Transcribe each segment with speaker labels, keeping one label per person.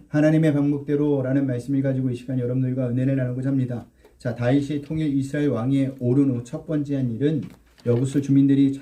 Speaker 1: 하나님의 방법대로라는 말씀을 가지고 이 시간 여러분들과 은혜를 나누고자 합니다. 자, 다윗이 통일 이스라엘 왕에 오른 후 첫 번째 한 일은 여부수 주민들이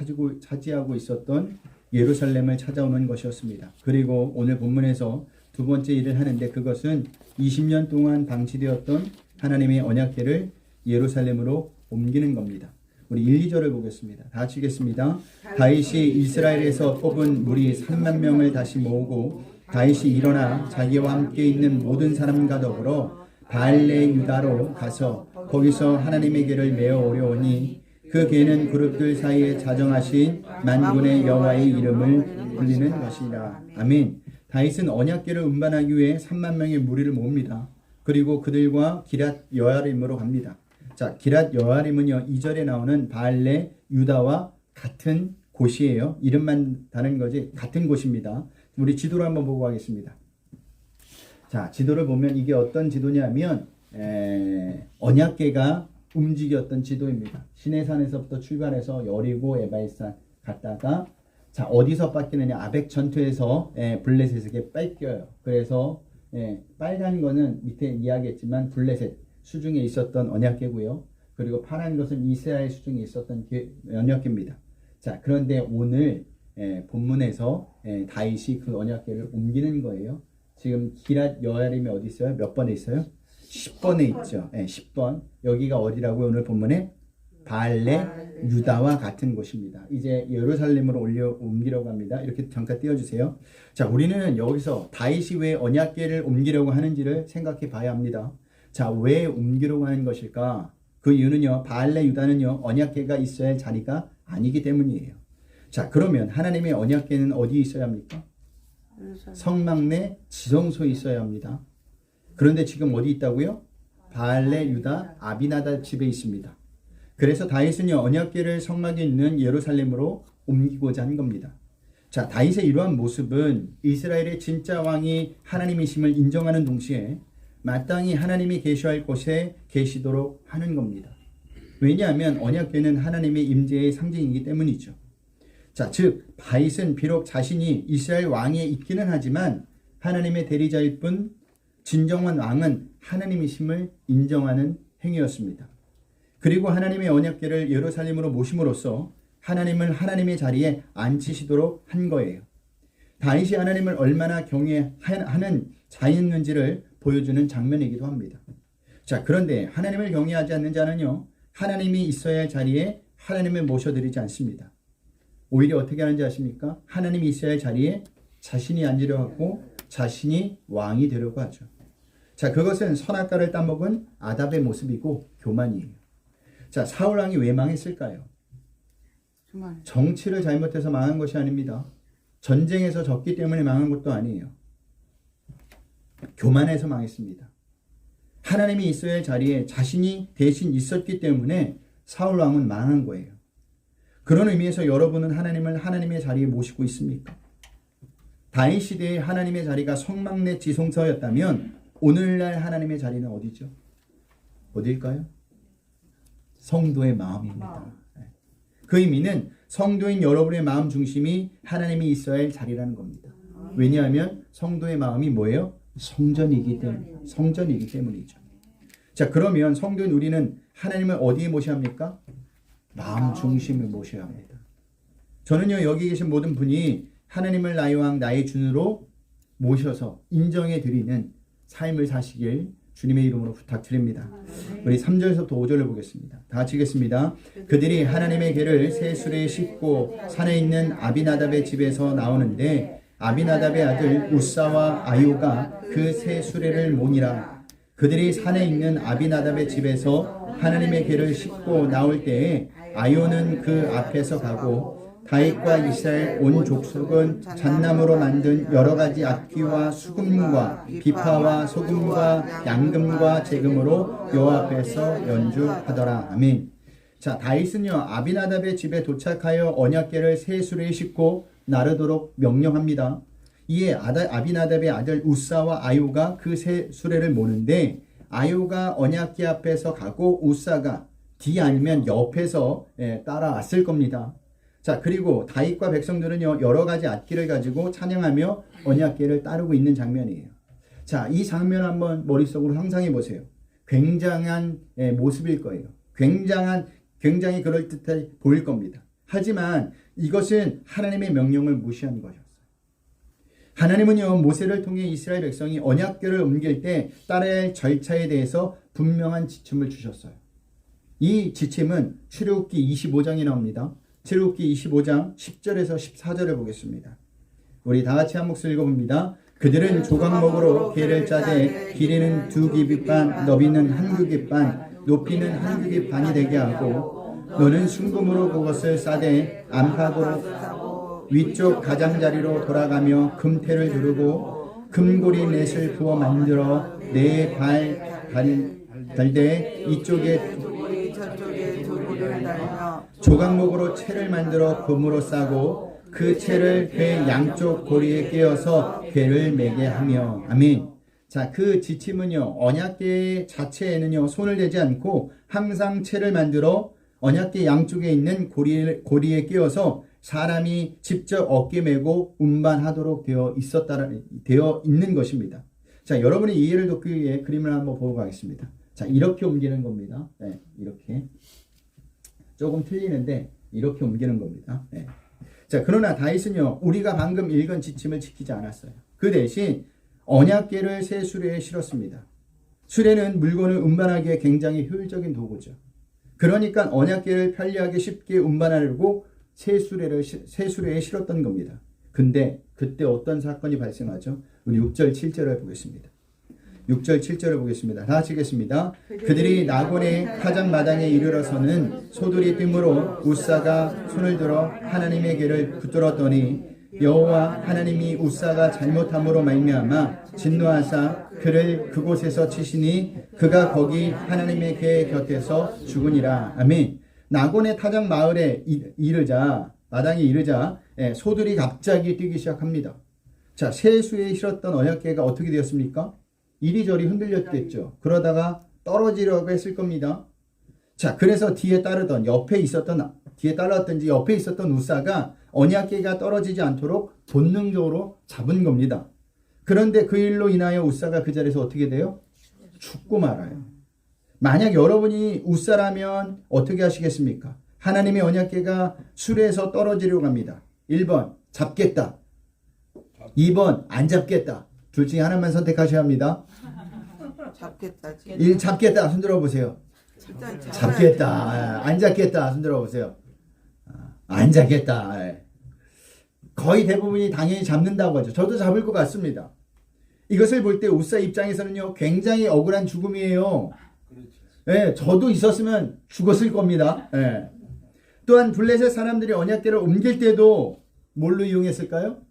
Speaker 1: 차지하고 있었던 예루살렘을 찾아오는 것이었습니다. 그리고 오늘 본문에서 두 번째 일을 하는데 그것은 20년 동안 방치되었던 하나님의 언약궤를 예루살렘으로 옮기는 겁니다. 우리 1, 2절을 보겠습니다. 다 같이 읽겠습니다. 다윗이 이스라엘에서 뽑은 무리 3만 명을 다시 모으고 다윗이 일어나 자기와 함께 있는 모든 사람과 더불어 바알레 유다로 가서 거기서 하나님의 궤를 메어 오려오니 그 궤는 그룹들 사이에 자정하신 만군의 여호와의 이름을 불리는 것이라. 아멘. 다윗은 언약궤를 운반하기 위해 3만 명의 무리를 모읍니다. 그리고 그들과 기랏 여아림으로 갑니다. 자, 기랏 여아림은요 2절에 나오는 바알레 유다와 같은 곳이에요. 이름만 다른 거지 같은 곳입니다. 우리 지도를 한번 보고 가겠습니다. 자, 지도를 보면 이게 어떤 지도냐면 언약궤가 움직였던 지도입니다. 시내산에서부터 출발해서 여리고 에발산 갔다가 자 어디서 뺏기느냐 아벡 전투에서 블레셋에게 뺏겨요. 그래서 빨간 거는 밑에 이야기했지만 블레셋 수중에 있었던 언약궤고요. 그리고 파란 것은 이스라엘 수중에 있었던 언약궤입니다. 자, 그런데 오늘 본문에서 다윗이 그 언약궤를 옮기는 거예요. 지금 기랏 여아림이 어디 있어요? 몇 번에 있어요? 10번에 있죠. 10번. 여기가 어디라고요? 오늘 본문에 바알레 유다와 같은 곳입니다. 이제 예루살렘으로 옮기려고 합니다. 이렇게 잠깐 띄워주세요. 자, 우리는 여기서 다윗이 왜 언약궤를 옮기려고 하는지를 생각해 봐야 합니다. 자, 왜 옮기려고 하는 것일까? 그 이유는요, 바알레 유다는요, 언약궤가 있어야 할 자리가 아니기 때문이에요. 자, 그러면 하나님의 언약궤는 어디에 있어야 합니까? 성막 내 지성소에 있어야 합니다. 그런데 지금 어디 있다고요? 바알레 유다 아비나답 집에 있습니다. 그래서 다윗은요 언약궤를 성막에 있는 예루살렘으로 옮기고자 한 겁니다. 자, 다윗의 이러한 모습은 이스라엘의 진짜 왕이 하나님이심을 인정하는 동시에 마땅히 하나님이 계셔야 할 곳에 계시도록 하는 겁니다. 왜냐하면 언약궤는 하나님의 임재의 상징이기 때문이죠. 자, 즉 다윗은 비록 자신이 이스라엘 왕에 있기는 하지만 하나님의 대리자일 뿐 진정한 왕은 하나님이심을 인정하는 행위였습니다. 그리고 하나님의 언약궤를 예루살렘으로 모심으로써 하나님을 하나님의 자리에 앉히시도록 한 거예요. 다윗이 하나님을 얼마나 경외하는 자였는지를 보여주는 장면이기도 합니다. 자, 그런데 하나님을 경외하지 않는 자는요 하나님이 있어야 할 자리에 하나님을 모셔드리지 않습니다. 오히려 어떻게 하는지 아십니까? 하나님이 있어야 할 자리에 자신이 앉으려 하고 자신이 왕이 되려고 하죠. 자, 그것은 선악과를 따먹은 아답의 모습이고 교만이에요. 자, 사울 왕이 왜 망했을까요? 정치를 잘못해서 망한 것이 아닙니다. 전쟁에서 졌기 때문에 망한 것도 아니에요. 교만해서 망했습니다. 하나님이 있어야 할 자리에 자신이 대신 있었기 때문에 사울 왕은 망한 거예요. 그런 의미에서 여러분은 하나님을 하나님의 자리에 모시고 있습니까? 다윗 시대의 하나님의 자리가 성막 내 지성소였다면 오늘날 하나님의 자리는 어디죠? 어딜까요? 성도의 마음입니다. 그 의미는 성도인 여러분의 마음 중심이 하나님이 있어야 할 자리라는 겁니다. 왜냐하면 성도의 마음이 뭐예요? 성전이기 때문이죠. 자, 그러면 성도인 우리는 하나님을 어디에 모셔야 합니까? 마음 중심을 모셔야 합니다. 저는요 여기 계신 모든 분이 하나님을 나의 왕 나의 주로 모셔서 인정해 드리는 삶을 사시길 주님의 이름으로 부탁드립니다. 우리 3절에서부터 5절을 보겠습니다. 다 같이 읽겠습니다. 그들이 하나님의 궤를 새 수레에 싣고 산에 있는 아비나답의 집에서 나오는데 아비나답의 아들 우사와 아요가 그 새 수레를 모니라. 그들이 산에 있는 아비나답의 집에서 하나님의 궤를 싣고 나올 때에 아요는 그 앞에서 가고 다윗과 이스라엘 온 족속은 잣나무로 만든 여러 가지 악기와 수금과 비파와 소금과 양금과 제금으로 여호와 앞에서 연주하더라. 아멘. 자, 다윗은요 아비나답의 집에 도착하여 언약궤를 새 수레에 싣고 나르도록 명령합니다. 이에 아비나답의 아들 우사와 아요가 그 새 수레를 모는데 아요가 언약궤 앞에서 가고 우사가 뒤 아니면 옆에서 따라왔을 겁니다. 자, 그리고 다윗과 백성들은요 여러 가지 악기를 가지고 찬양하며 언약궤를 따르고 있는 장면이에요. 자, 이 장면 한번 머릿속으로 상상해 보세요. 굉장한 모습일 거예요. 굉장히 그럴듯해 보일 겁니다. 하지만 이것은 하나님의 명령을 무시한 것이었어요. 하나님은요, 모세를 통해 이스라엘 백성이 언약궤를 옮길 때 따라야 할 절차에 대해서 분명한 지침을 주셨어요. 이 지침은 출애굽기 25장에 나옵니다. 출애굽기 25장 10절에서 14절을 보겠습니다. 우리 다 같이 한 목소리 읽어봅니다. 그들은 조각목으로 궤를 짜되 길이는 2규빗 반, 너비는 1규빗 반, 높이는 1규빗 반이 되게 하고 너는 순금으로 그것을 싸되 안팎으로 위쪽 가장자리로 돌아가며 금태를 두르고 금고리 넷을 부어 만들어 네 달되 이쪽에 저쪽에 두고리를 달며 조각목으로 채를 만들어 금으로 싸고 그 채를 궤 양쪽 고리에 끼워서 궤를 매게 하며. 아멘. 자, 그 지침은요, 언약궤 자체에는요, 손을 대지 않고 항상 채를 만들어 언약궤 양쪽에 있는 고리에 끼워서 사람이 직접 어깨 메고 운반하도록 되어 있는 것입니다. 자, 여러분의 이해를 돕기 위해 그림을 한번 보고 가겠습니다. 자, 이렇게 옮기는 겁니다. 네, 이렇게. 조금 틀리는데, 이렇게 옮기는 겁니다. 네. 자, 그러나 다윗은요, 우리가 방금 읽은 지침을 지키지 않았어요. 그 대신 언약궤를 새 수레에 실었습니다. 수레는 물건을 운반하기에 굉장히 효율적인 도구죠. 그러니까 언약궤를 편리하게 쉽게 운반하려고 새 수레에 실었던 겁니다. 근데 그때 어떤 사건이 발생하죠? 우리 6절 7절을 보겠습니다. 6절 7절을 보겠습니다. 다 같이 읽겠습니다. 그들이 나곤의 타작 마당에 이르러서는 소들이 뜸으로 우사가 손을 들어 하나님의 궤를 붙들었더니 여호와 하나님이 우사가 잘못함으로 말미암아 진노하사 그를 그곳에서 치시니 그가 거기 하나님의 궤 곁에서 죽으니라. 아멘. 나곤의 타작 마당에 이르자 소들이 갑자기 뛰기 시작합니다. 자, 새 수에 실었던 언약궤가 어떻게 되었습니까? 이리저리 흔들렸겠죠. 그러다가 떨어지려고 했을 겁니다. 자, 그래서 뒤에 따랐던지 옆에 있었던 우사가 언약궤가 떨어지지 않도록 본능적으로 잡은 겁니다. 그런데 그 일로 인하여 우사가 그 자리에서 어떻게 돼요? 죽고 말아요. 만약 여러분이 우사라면 어떻게 하시겠습니까? 하나님의 언약궤가 수레에서 떨어지려고 합니다. 1번 잡겠다. 2번 안 잡겠다. 둘 중에 하나만 선택하셔야 합니다. 잡겠다. 손 들어보세요. 잡겠다. 안 잡겠다. 손 들어보세요. 안 잡겠다. 거의 대부분이 당연히 잡는다고 하죠. 저도 잡을 것 같습니다. 이것을 볼 때 우사 입장에서는요, 굉장히 억울한 죽음이에요. 예, 저도 있었으면 죽었을 겁니다. 예. 또한 블레셋 사람들이 언약궤를 옮길 때도 뭘로 이용했을까요?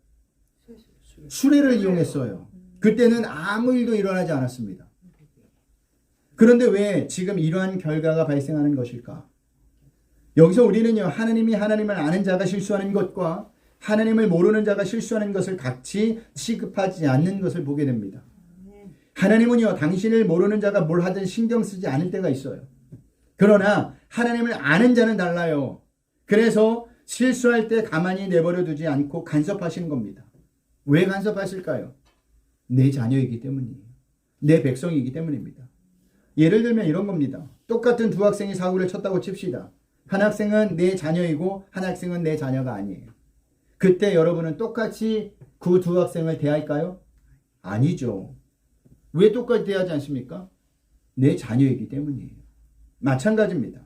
Speaker 1: 수레를 이용했어요. 그때는 아무 일도 일어나지 않았습니다. 그런데 왜 지금 이러한 결과가 발생하는 것일까? 여기서 우리는요, 하나님이 하나님을 아는 자가 실수하는 것과 하나님을 모르는 자가 실수하는 것을 같이 취급하지 않는 것을 보게 됩니다. 하나님은요, 당신을 모르는 자가 뭘 하든 신경 쓰지 않을 때가 있어요. 그러나 하나님을 아는 자는 달라요. 그래서 실수할 때 가만히 내버려 두지 않고 간섭하시는 겁니다. 왜 간섭하실까요? 내 자녀이기 때문이에요. 내 백성이기 때문입니다. 예를 들면 이런 겁니다. 똑같은 두 학생이 사고를 쳤다고 칩시다. 한 학생은 내 자녀이고 한 학생은 내 자녀가 아니에요. 그때 여러분은 똑같이 그 두 학생을 대할까요? 아니죠. 왜 똑같이 대하지 않습니까? 내 자녀이기 때문이에요. 마찬가지입니다.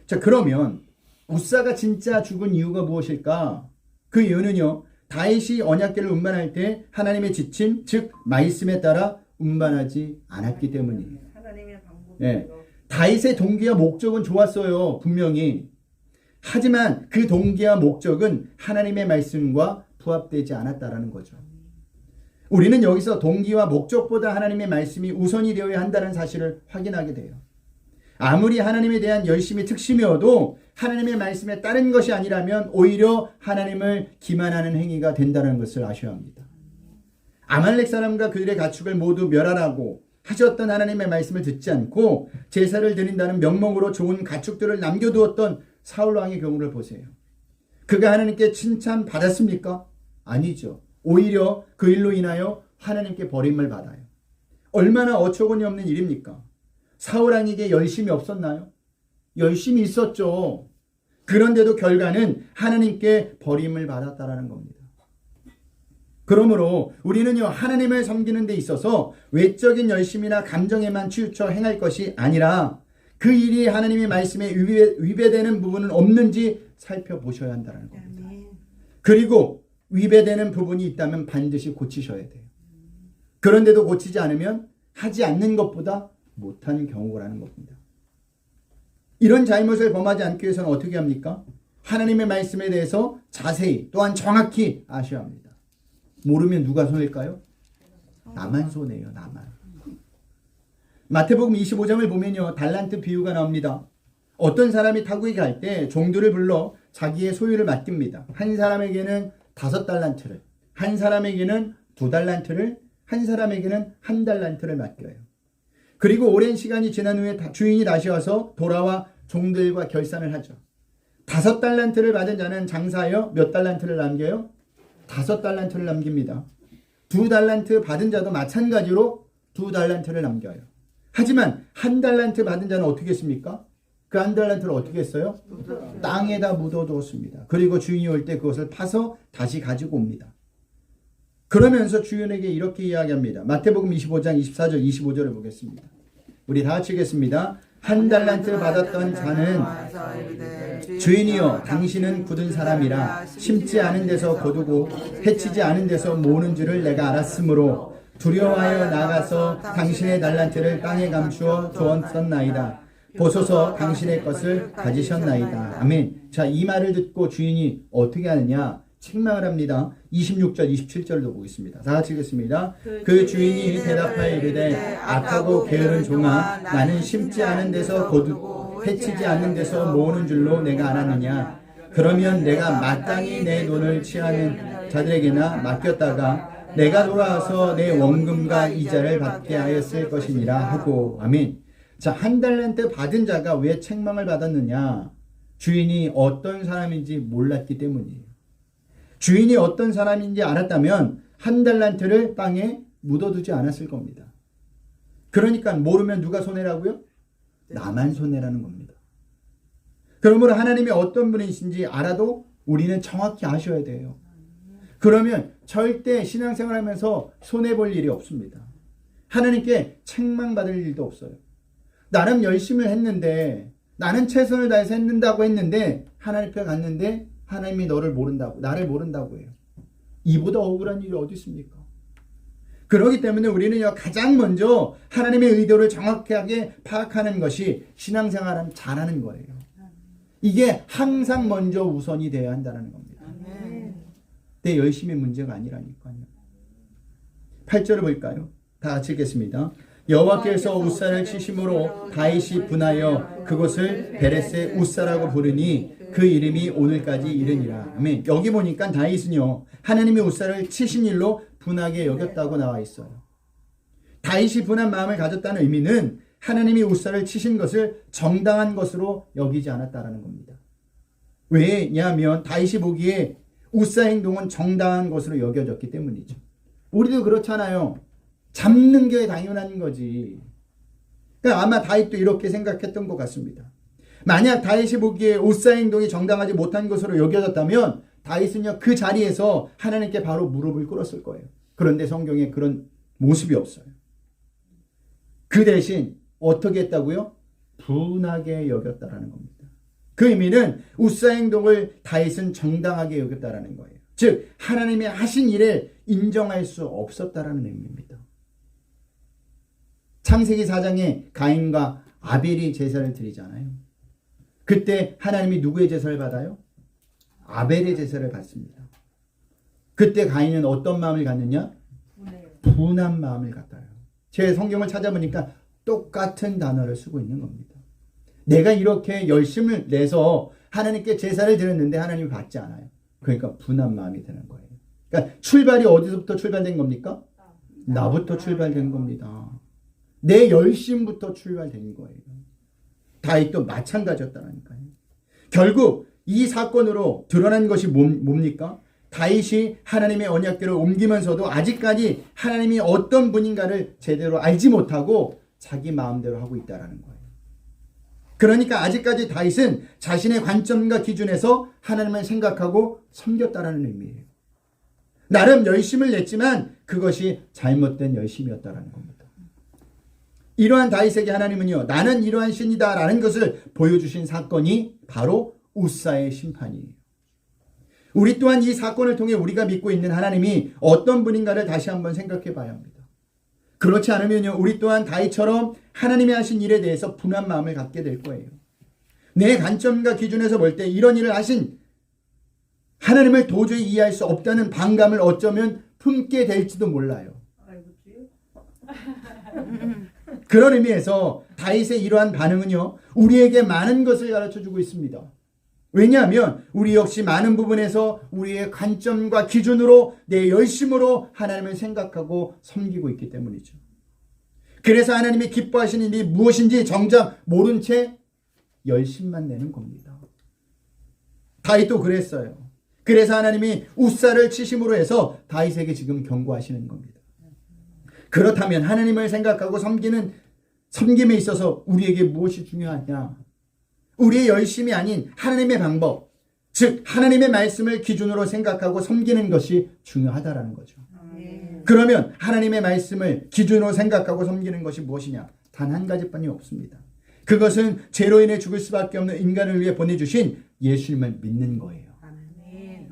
Speaker 1: 자, 그러면 우사가 진짜 죽은 이유가 무엇일까? 그 이유는요, 다윗이 언약궤를 운반할 때 하나님의 지침, 즉 말씀에 따라 운반하지 않았기 때문이에요.
Speaker 2: 하나님의 방법으로.
Speaker 1: 네. 다윗의 동기와 목적은 좋았어요. 분명히. 하지만 그 동기와 목적은 하나님의 말씀과 부합되지 않았다라는 거죠. 우리는 여기서 동기와 목적보다 하나님의 말씀이 우선이 되어야 한다는 사실을 확인하게 돼요. 아무리 하나님에 대한 열심이 특심이어도 하나님의 말씀에 따른 것이 아니라면 오히려 하나님을 기만하는 행위가 된다는 것을 아셔야 합니다. 아말렉 사람과 그들의 가축을 모두 멸하라고 하셨던 하나님의 말씀을 듣지 않고 제사를 드린다는 명목으로 좋은 가축들을 남겨두었던 사울 왕의 경우를 보세요. 그가 하나님께 칭찬받았습니까? 아니죠. 오히려 그 일로 인하여 하나님께 버림을 받아요. 얼마나 어처구니 없는 일입니까? 사울 왕에게 열심이 없었나요? 열심이 있었죠. 그런데도 결과는 하나님께 버림을 받았다라는 겁니다. 그러므로 우리는요, 하나님을 섬기는 데 있어서 외적인 열심이나 감정에만 치우쳐 행할 것이 아니라 그 일이 하나님의 말씀에 위배되는 부분은 없는지 살펴보셔야 한다는 겁니다. 그리고 위배되는 부분이 있다면 반드시 고치셔야 돼요. 그런데도 고치지 않으면 하지 않는 것보다 못한 경우라는 겁니다. 이런 잘못을 범하지 않기 위해서는 어떻게 합니까? 하나님의 말씀에 대해서 자세히 또한 정확히 아셔야 합니다. 모르면 누가 손해일까요? 나만 손해예요. 나만. 마태복음 25장을 보면요, 달란트 비유가 나옵니다. 어떤 사람이 타국에 갈 때 종들을 불러 자기의 소유를 맡깁니다. 한 사람에게는 5달란트를, 한 사람에게는 2달란트를, 한 사람에게는 1달란트를 맡겨요. 그리고 오랜 시간이 지난 후에 주인이 다시 와서 돌아와 종들과 결산을 하죠. 5달란트를 받은 자는 장사하여 몇 달란트를 남겨요? 5달란트를 남깁니다. 2달란트 받은 자도 마찬가지로 2달란트를 남겨요. 하지만 1달란트 받은 자는 어떻게 했습니까? 그 1달란트를 어떻게 했어요? 땅에다 묻어두었습니다. 그리고 주인이 올 때 그것을 파서 다시 가지고 옵니다. 그러면서 주인에게 이렇게 이야기합니다. 마태복음 25장 24절 25절을 보겠습니다. 우리 다 같이 읽겠습니다. 1달란트 받았던 자는 주인이여 당신은 굳은 사람이라 심지 않은 데서 거두고 해치지 않은 데서 모으는 줄을 내가 알았으므로 두려워하여 나가서 당신의 달란트를 땅에 감추어 두었었나이다. 보소서 당신의 것을 가지셨나이다. 아멘. 자, 이 말을 듣고 주인이 어떻게 하느냐? 책망을 합니다. 26절 27절도 보겠습니다. 다 같이 읽겠습니다. 그 주인이 대답하여 이르되 악하고 게으른 종아 나는 심지 않은 데서 거두고 해치지 않는 데서 모으는 줄로 내가 알았느냐. 그러면 내가 마땅히 내 돈을 취하는 자들에게나 맡겼다가 내가 돌아와서 내 원금과 이자를 받게 하였을 것이니라 하고. 아멘. 자, 1달란트 받은 자가 왜 책망을 받았느냐? 주인이 어떤 사람인지 몰랐기 때문이에요. 주인이 어떤 사람인지 알았다면 1달란트를 땅에 묻어두지 않았을 겁니다. 그러니까 모르면 누가 손해라고요? 나만 손해라는 겁니다. 그러므로 하나님이 어떤 분이신지 알아도 우리는 정확히 아셔야 돼요. 그러면 절대 신앙생활하면서 손해볼 일이 없습니다. 하나님께 책망받을 일도 없어요. 나름 열심히 했는데, 나는 최선을 다해서 했는다고 했는데 하나님 앞에 갔는데 하나님이 너를 모른다고, 나를 모른다고 해요. 이보다 억울한 일이 어디 있습니까? 그렇기 때문에 우리는 가장 먼저 하나님의 의도를 정확하게 파악하는 것이 신앙생활을 잘하는 거예요. 이게 항상 먼저 우선이 되어야 한다는 겁니다. 내 열심히 문제가 아니라니까요. 8절을 볼까요? 다 같이 읽겠습니다. 여호와께서 웃사를 치심으로 다윗이 분하여 그곳을 베레스의 웃사라고 부르니 그 이름이 오늘까지 이르니라. 아멘. 여기 보니까 다윗은요, 하나님이 웃사를 치신 일로 분하게 여겼다고 나와 있어요. 다윗이 분한 마음을 가졌다는 의미는 하나님이 웃사를 치신 것을 정당한 것으로 여기지 않았다라는 겁니다. 왜냐하면 다윗이 보기에 웃사 행동은 정당한 것으로 여겨졌기 때문이죠. 우리도 그렇잖아요. 잡는 게 당연한 거지. 그러니까 아마 다윗도 이렇게 생각했던 것 같습니다. 만약 다윗이 보기에 웃사 행동이 정당하지 못한 것으로 여겨졌다면 다윗은요, 그 자리에서 하나님께 바로 무릎을 꿇었을 거예요. 그런데 성경에 그런 모습이 없어요. 그 대신 어떻게 했다고요? 분하게 여겼다라는 겁니다. 그 의미는 웃사 행동을 다윗은 정당하게 여겼다라는 거예요. 즉 하나님이 하신 일을 인정할 수 없었다라는 의미입니다. 창세기 4장에 가인과 아벨이 제사를 드리잖아요. 그때 하나님이 누구의 제사를 받아요? 아벨의 제사를 받습니다. 그때 가인은 어떤 마음을 갖느냐? 분한 마음을 갖아요. 제 성경을 찾아보니까 똑같은 단어를 쓰고 있는 겁니다. 내가 이렇게 열심을 내서 하나님께 제사를 드렸는데 하나님이 받지 않아요. 그러니까 분한 마음이 드는 거예요. 그러니까 출발이 어디서부터 출발된 겁니까? 나부터 출발된 겁니다. 내 열심부터 출발된 거예요. 다윗도 마찬가지였다니까요. 결국 이 사건으로 드러난 것이 뭡니까? 다윗이 하나님의 언약궤를 옮기면서도 아직까지 하나님이 어떤 분인가를 제대로 알지 못하고 자기 마음대로 하고 있다는 거예요. 그러니까 아직까지 다윗은 자신의 관점과 기준에서 하나님을 생각하고 섬겼다라는 의미예요. 나름 열심을 냈지만 그것이 잘못된 열심이었다라는 겁니다. 이러한 다윗에게 하나님은요, 나는 이러한 신이다 라는 것을 보여주신 사건이 바로 우사의 심판이에요. 우리 또한 이 사건을 통해 우리가 믿고 있는 하나님이 어떤 분인가를 다시 한번 생각해 봐야 합니다. 그렇지 않으면요, 우리 또한 다윗처럼 하나님이 하신 일에 대해서 분한 마음을 갖게 될 거예요. 내 관점과 기준에서 볼 때 이런 일을 하신 하나님을 도저히 이해할 수 없다는 반감을 어쩌면 품게 될지도 몰라요. 그런 의미에서 다윗의 이러한 반응은요, 우리에게 많은 것을 가르쳐주고 있습니다. 왜냐하면 우리 역시 많은 부분에서 우리의 관점과 기준으로 내 열심으로 하나님을 생각하고 섬기고 있기 때문이죠. 그래서 하나님이 기뻐하시는 일이 무엇인지 정작 모른 채 열심만 내는 겁니다. 다윗도 그랬어요. 그래서 하나님이 우사를 치심으로 해서 다윗에게 지금 경고하시는 겁니다. 그렇다면 하나님을 생각하고 섬김에 있어서 우리에게 무엇이 중요하냐? 우리의 열심이 아닌 하나님의 방법, 즉 하나님의 말씀을 기준으로 생각하고 섬기는 것이 중요하다라는 거죠. 그러면 하나님의 말씀을 기준으로 생각하고 섬기는 것이 무엇이냐? 단 한 가지뿐이 없습니다. 그것은 죄로 인해 죽을 수밖에 없는 인간을 위해 보내주신 예수님을 믿는 거예요.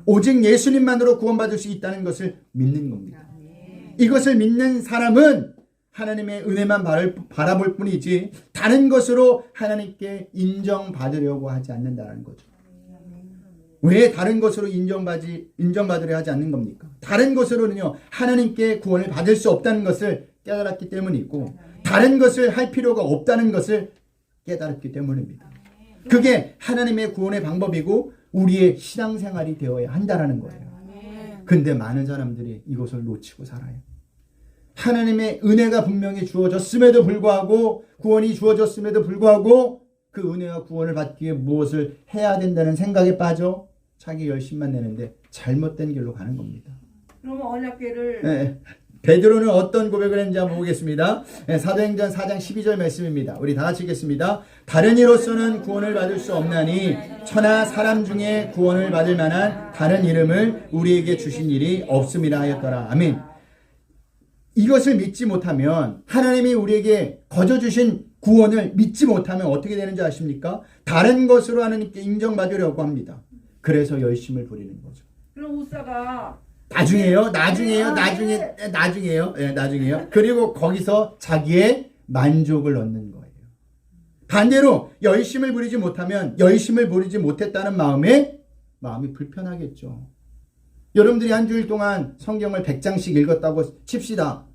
Speaker 1: 오직 예수님만으로 구원받을 수 있다는 것을 믿는 겁니다. 이것을 믿는 사람은 하나님의 은혜만 바라볼 뿐이지 다른 것으로 하나님께 인정받으려고 하지 않는다는 거죠. 왜 다른 것으로 인정받으려 하지 않는 겁니까? 다른 것으로는요, 하나님께 구원을 받을 수 없다는 것을 깨달았기 때문이고, 다른 것을 할 필요가 없다는 것을 깨달았기 때문입니다. 그게 하나님의 구원의 방법이고 우리의 신앙생활이 되어야 한다는 거예요. 근데 많은 사람들이 이것을 놓치고 살아요. 하나님의 은혜가 분명히 주어졌음에도 불구하고, 구원이 주어졌음에도 불구하고 그 은혜와 구원을 받기 위해 무엇을 해야 된다는 생각에 빠져 자기 열심만 내는데 잘못된 길로 가는 겁니다.
Speaker 2: 그러면 언약궤를
Speaker 1: 베드로는 어떤 고백을 했는지 한번 보겠습니다. 사도행전 4장 12절 말씀입니다. 우리 다 같이 읽겠습니다. 다른 이로서는 구원을 받을 수 없나니 천하 사람 중에 구원을 받을 만한 다른 이름을 우리에게 주신 일이 없음이라 하였더라. 아멘. 이것을 믿지 못하면, 하나님이 우리에게 거저 주신 구원을 믿지 못하면 어떻게 되는지 아십니까? 다른 것으로 하나님께 인정받으려고 합니다. 그래서 열심을 부리는 거죠.
Speaker 2: 그럼 우사가
Speaker 1: 나중에요. 그리고 거기서 자기의 만족을 얻는 거예요. 반대로 열심을 부리지 못하면 열심을 부리지 못했다는 마음이 불편하겠죠. 여러분들이 한 주일 동안 성경을 100장씩 읽었다고 칩시다.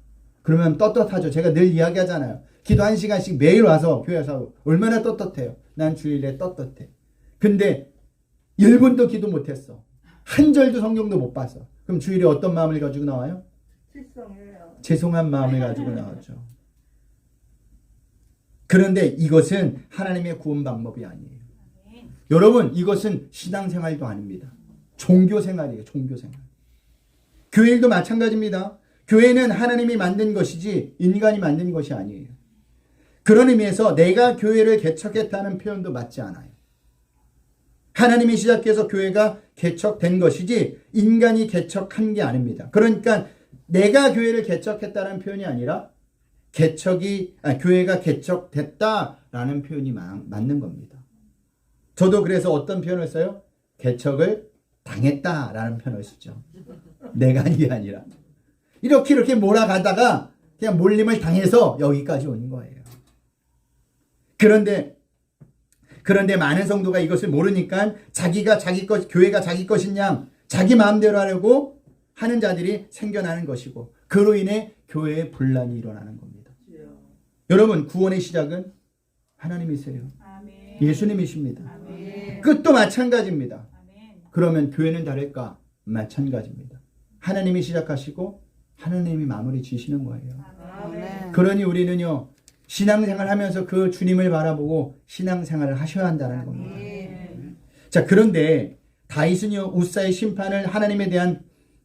Speaker 1: 그러면 떳떳하죠. 제가 늘 이야기하잖아요. 기도 1시간씩 매일 와서 교회 와서 얼마나 떳떳해요. 난 주일에 떳떳해. 근데 1분도 기도 못했어. 한 절도 성경도 못 봤어. 그럼 주일에 어떤 마음을 가지고 나와요?
Speaker 2: 실성이에요.
Speaker 1: 죄송한 마음을 가지고 나왔죠. 그런데 이것은 하나님의 구원 방법이 아니에요. 여러분, 이것은 신앙생활도 아닙니다. 종교생활이에요. 종교생활. 교회일도 마찬가지입니다. 교회는 하나님이 만든 것이지 인간이 만든 것이 아니에요. 그런 의미에서 내가 교회를 개척했다는 표현도 맞지 않아요. 하나님이 시작해서 교회가 개척된 것이지 인간이 개척한 게 아닙니다. 그러니까 내가 교회를 개척했다는 표현이 아니라 교회가 개척됐다라는 표현이 맞는 겁니다. 저도 그래서 어떤 표현을 써요? 개척을 당했다라는 표현을 쓰죠. 내가 한 게 아니라. 이렇게 몰아가다가 그냥 몰림을 당해서 여기까지 온 거예요. 그런데 많은 성도가 이것을 모르니까 교회가 자기 것인 양 자기 마음대로 하려고 하는 자들이 생겨나는 것이고, 그로 인해 교회에 분란이 일어나는 겁니다. 여러분, 구원의 시작은 하나님이세요.
Speaker 2: 아멘.
Speaker 1: 예수님이십니다.
Speaker 2: 아멘.
Speaker 1: 끝도 마찬가지입니다.
Speaker 2: 아멘.
Speaker 1: 그러면 교회는 다를까? 마찬가지입니다. 하나님이 시작하시고 하나님이 마무리 지시는 거예요.
Speaker 2: 아멘.
Speaker 1: 그러니 우리는요, 신앙생활 하면서 그 주님을 바라보고 신앙생활을 하셔야 한다는 겁니다. 자, 그런데 다윗은요 우사의 심판을 하나님에 대한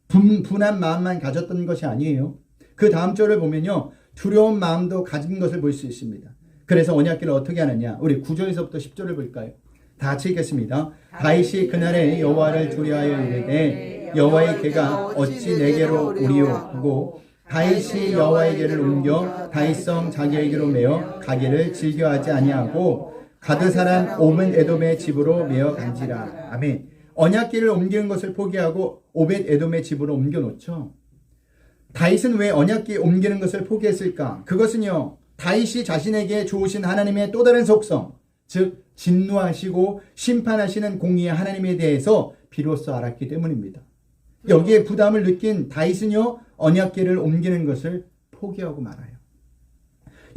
Speaker 1: 분한 마음만 가졌던 것이 아니에요. 그 다음 절을 보면요 두려운 마음도 가진 것을 볼 수 있습니다. 그래서 언약궤를 어떻게 하느냐, 우리 9절에서부터 10절을 볼까요? 다 같이 읽겠습니다. 다윗이 그날에 여호와를 두려하여 이르되 여호와의 궤가 어찌 내게로 오리요 하고 다윗이 여호와의 궤를 옮겨 다윗성 자기에게로 메어 가기를 즐겨하지 아니하고 가드 사람 오벳 에돔의 집으로 메어 간지라. 아멘. 언약궤를 옮기는 것을 포기하고 오벳 에돔의 집으로 옮겨 놓죠. 다윗은 왜 언약궤 옮기는 것을 포기했을까? 그것은요 다윗이 자신에게 주신 하나님의 또 다른 속성, 즉 진노하시고 심판하시는 공의의 하나님에 대해서 비로소 알았기 때문입니다. 여기에 부담을 느낀 다윗은요 언약궤를 옮기는 것을 포기하고 말아요.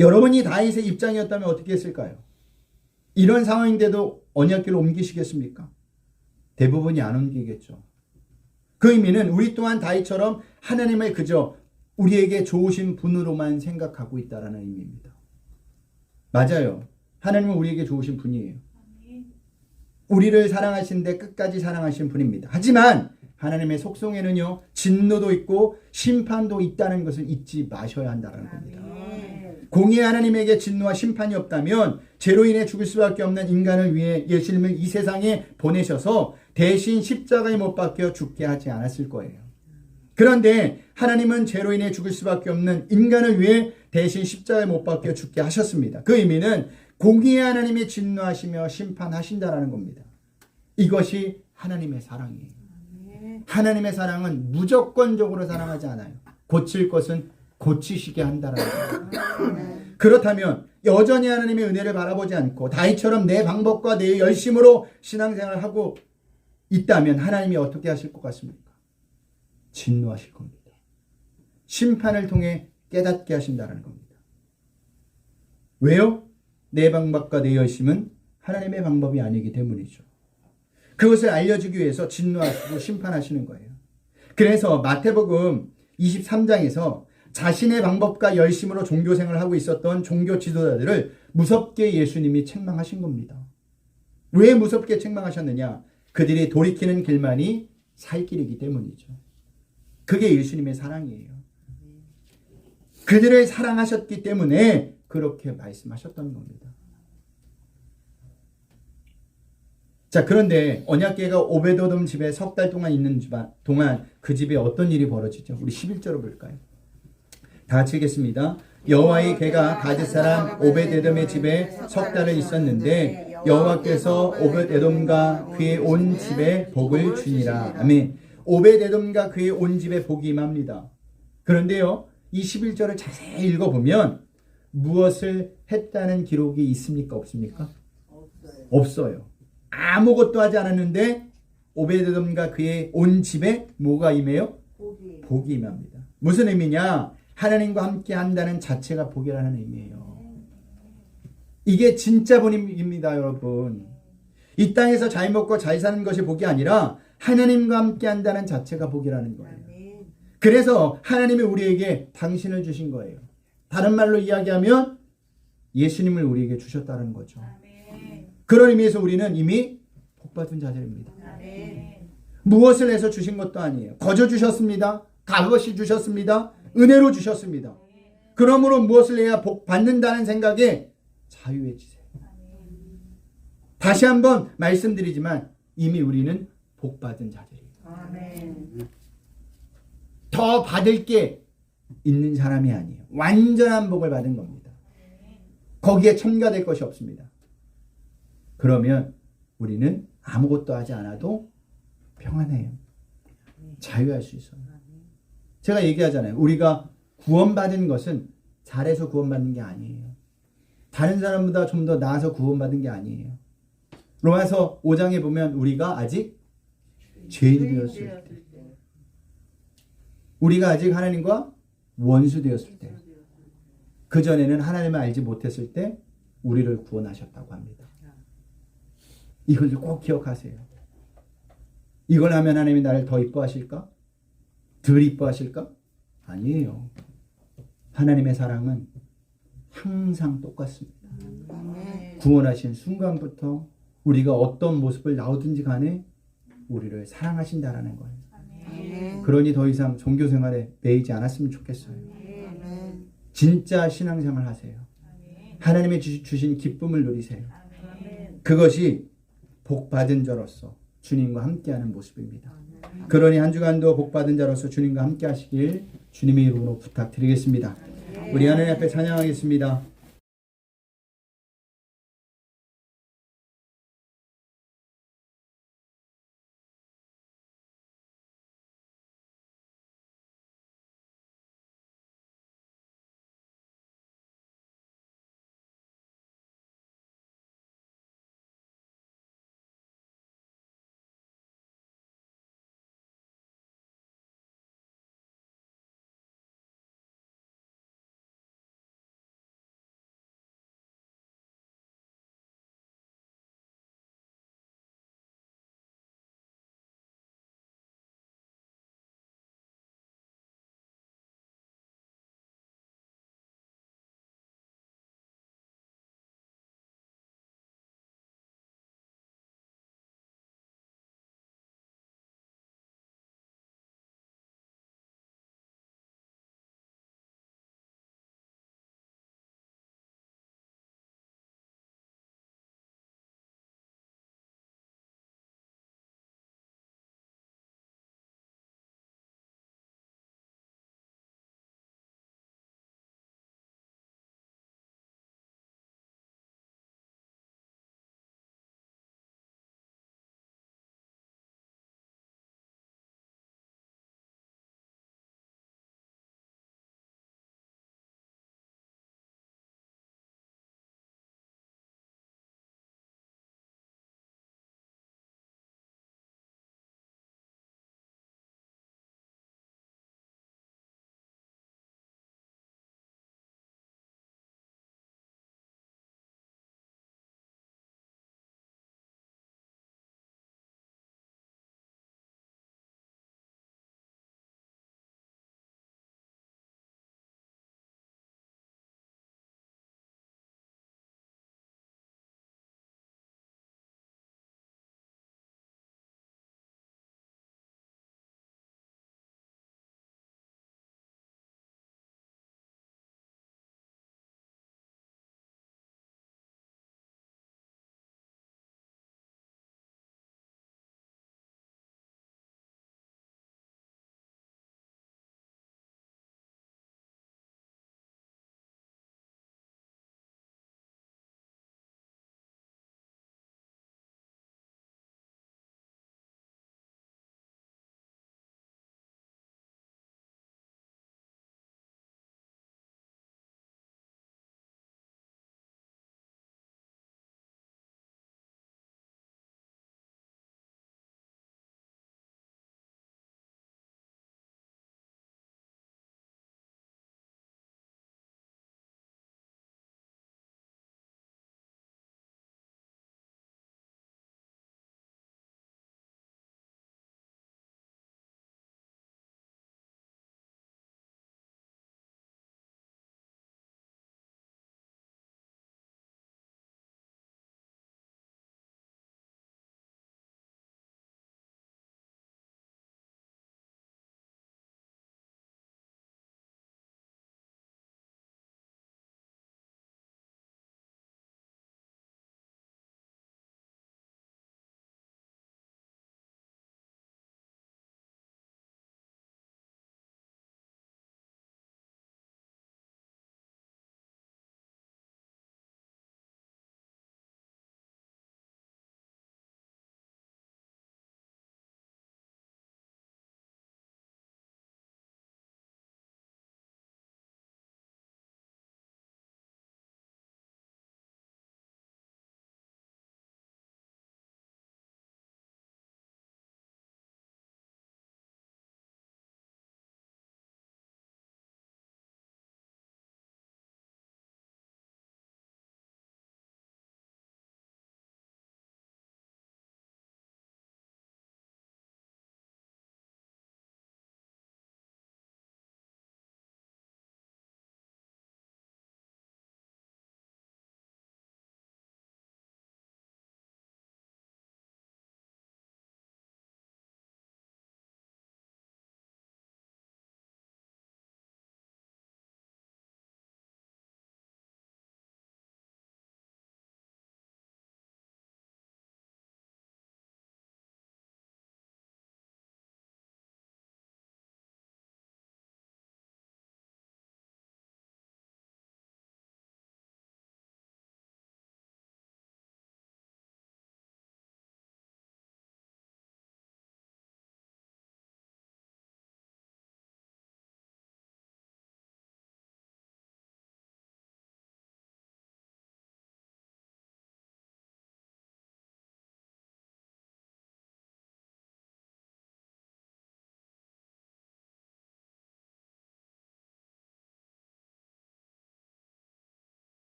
Speaker 1: 여러분이 다윗의 입장이었다면 어떻게 했을까요? 이런 상황인데도 언약궤를 옮기시겠습니까? 대부분이 안 옮기겠죠. 그 의미는 우리 또한 다윗처럼 하나님을 그저 우리에게 좋으신 분으로만 생각하고 있다는 의미입니다. 맞아요. 하나님은 우리에게 좋으신 분이에요. 우리를 사랑하시는데 끝까지 사랑하신 분입니다. 하지만 하나님의 속성에는요 진노도 있고 심판도 있다는 것을 잊지 마셔야 한다는 겁니다. 공의의 하나님에게 진노와 심판이 없다면 죄로 인해 죽을 수밖에 없는 인간을 위해 예수님을 이 세상에 보내셔서 대신 십자가에 못 박혀 죽게 하지 않았을 거예요. 그런데 하나님은 죄로 인해 죽을 수밖에 없는 인간을 위해 대신 십자가에 못 박혀 죽게 하셨습니다. 그 의미는 공의의 하나님이 진노하시며 심판하신다라는 겁니다. 이것이 하나님의 사랑이에요. 하나님의 사랑은 무조건적으로 사랑하지 않아요. 고칠 것은 고치시게 한다라는 거예요. 그렇다면 여전히 하나님의 은혜를 바라보지 않고 다윗처럼 내 방법과 내 열심으로 신앙생활을 하고 있다면 하나님이 어떻게 하실 것 같습니까? 진노하실 겁니다. 심판을 통해 깨닫게 하신다는 겁니다. 왜요? 내 방법과 내 열심은 하나님의 방법이 아니기 때문이죠. 그것을 알려주기 위해서 진노하시고 심판하시는 거예요. 그래서 마태복음 23장에서 자신의 방법과 열심으로 종교생활을 하고 있었던 종교 지도자들을 무섭게 예수님이 책망하신 겁니다. 왜 무섭게 책망하셨느냐? 그들이 돌이키는 길만이 살 길이기 때문이죠. 그게 예수님의 사랑이에요. 그들을 사랑하셨기 때문에 그렇게 말씀하셨던 겁니다. 자, 그런데 언약궤가 오베드돔 집에 석 달 동안 있는 동안 그 집에 어떤 일이 벌어지죠? 우리 11절을 볼까요? 다 같이 읽겠습니다. 여호와의 궤가 가드 사람 오벳에돔의 집에 석 달을 있었는데 여호와께서 오벳에돔과 그의 온 집에 복을 주니라. 아멘. 오벳에돔과 그의 온 집에 복이 임합니다. 그런데요, 이 11절을 자세히 읽어보면 무엇을 했다는 기록이 있습니까? 없습니까? 없어요. 아무것도 하지 않았는데 오벳에돔과 그의 온 집에 뭐가 임해요? 복이 임합니다. 무슨 의미냐? 하나님과 함께 한다는 자체가 복이라는 의미예요. 이게 진짜 복입니다, 여러분. 이 땅에서 잘 먹고 잘 사는 것이 복이 아니라 하나님과 함께 한다는 자체가 복이라는 거예요. 그래서 하나님이 우리에게 당신을 주신 거예요. 다른 말로 이야기하면 예수님을 우리에게 주셨다는 거죠. 그런 의미에서 우리는 이미 복받은 자들입니다. 무엇을 해서 주신 것도 아니에요. 거저 주셨습니다. 값없이 주셨습니다. 은혜로 주셨습니다. 그러므로 무엇을 해야 복 받는다는 생각에 자유해지세요. 다시 한번 말씀드리지만 이미 우리는 복 받은 자들이에요. 더 받을 게 있는 사람이 아니에요. 완전한 복을 받은 겁니다. 거기에 첨가될 것이 없습니다. 그러면 우리는 아무것도 하지 않아도 평안해요. 자유할 수 있어요. 제가 얘기하잖아요. 우리가 구원받은 것은 잘해서 구원받는 게 아니에요. 다른 사람보다 좀 더 나아서 구원받은 게 아니에요. 로마서 5장에 보면 우리가 아직 죄인 되었을 때, 우리가 아직 하나님과 원수 되었을 때, 그전에는 하나님을 알지 못했을 때 우리를 구원하셨다고 합니다. 이걸 꼭 기억하세요. 이걸 하면 하나님이 나를 더 이뻐하실까? 덜 이뻐하실까? 아니에요. 하나님의 사랑은 항상 똑같습니다. 구원하신 순간부터 우리가 어떤 모습을 나오든지 간에 우리를 사랑하신다라는 거예요.
Speaker 2: 아멘.
Speaker 1: 그러니 더 이상 종교 생활에 매이지 않았으면 좋겠어요.
Speaker 2: 아멘.
Speaker 1: 진짜 신앙생활 하세요. 하나님이 주신 기쁨을 누리세요.
Speaker 2: 아멘.
Speaker 1: 그것이 복받은 자로서 주님과 함께하는 모습입니다. 그러니 한 주간도 복받은 자로서 주님과 함께 하시길 주님의 이름으로 부탁드리겠습니다. 우리 하나님 앞에 찬양하겠습니다.